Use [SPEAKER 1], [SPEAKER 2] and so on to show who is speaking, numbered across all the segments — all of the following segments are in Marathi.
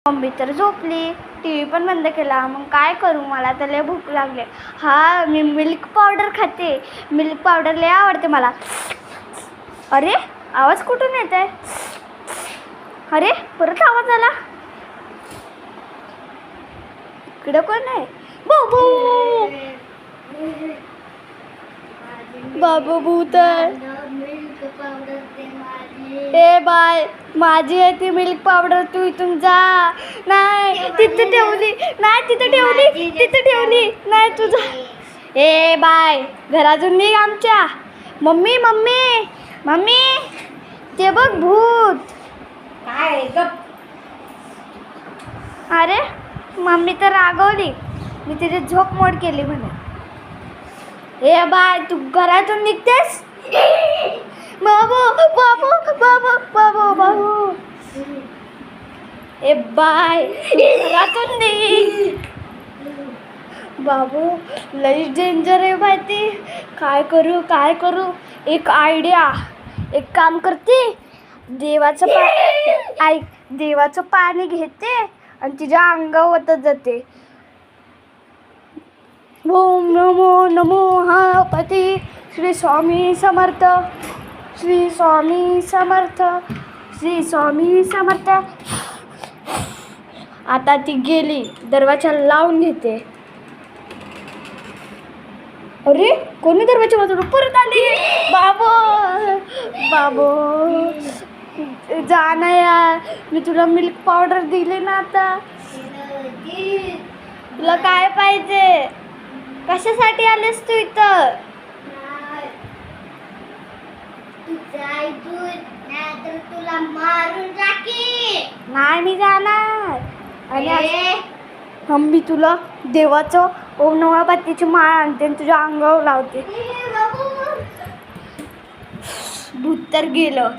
[SPEAKER 1] मम्मी तर झोपली, टीव्ही पण बंद केला. मग काय करू, मला तर लय भूक लागली. हा, मी मिल्क पावडर खाते. मिल्क पावडर लय आवडते मला. अरे, आवाज कुठून येत आहे? अरे, परत आवाज आला. इकडं कोण आहे? बाबू बाबू भूत आहे. ए बाय, माझी आहे ती मिल्क पावडर, तू इथून जा. नाही, तिथे ठेवली. नाही, तिथे ठेवली. तिथे ठेवली. नाही, तुझा. ए बाय, घरातून निघ आमच्या. मम्मी मम्मी मम्मी, ते बघ भूत.
[SPEAKER 2] काय गप?
[SPEAKER 1] अरे, मम्मी तर रागवली. मी तिथे झोप मोड केली म्हणे. ए बाय, तू घरातून निघतेस? बाबू बाबू बाबू बाबू बाबू. ए बाय, घरातून निघ. बाबू लई डेंजर आहे बाय ती. काय करू काय करू? एक आयडिया. एक काम करते, देवाचं पाणी घेते आणि तिच्या अंगावर ओतत जाते. ओम नमो नमो गणपती. श्री स्वामी समर्थ. श्री स्वामी समर्थ. श्री स्वामी समर्थ. आता ती गेली, दरवाजा लावून घेते. अरे, कोणी दरवाजा वाजवलं? परत आली. बाबू बाबू, जा ना यार. मी तुला मिल्क पावडर दिली ना. आता तुला काय पाहिजे? कशासाठी आलेस तू इथं?
[SPEAKER 2] तुला मारून टाकी.
[SPEAKER 1] नाही, मी जाणार. आणि मी तुला देवाचं ओम नमः गणपतीची माळ आणते आणि तुझ्या अंगावर लावते. भूत तर गेलं.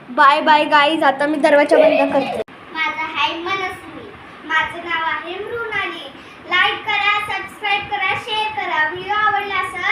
[SPEAKER 1] Bye bye guys. आता मी दरवाजा बंद करते.
[SPEAKER 2] माझं आहे मनस्वी. माझं नाव आहे मृणाली. लाईक करा, सबस्क्राईब करा, शेअर करा. व्हिडिओ आवडला असेल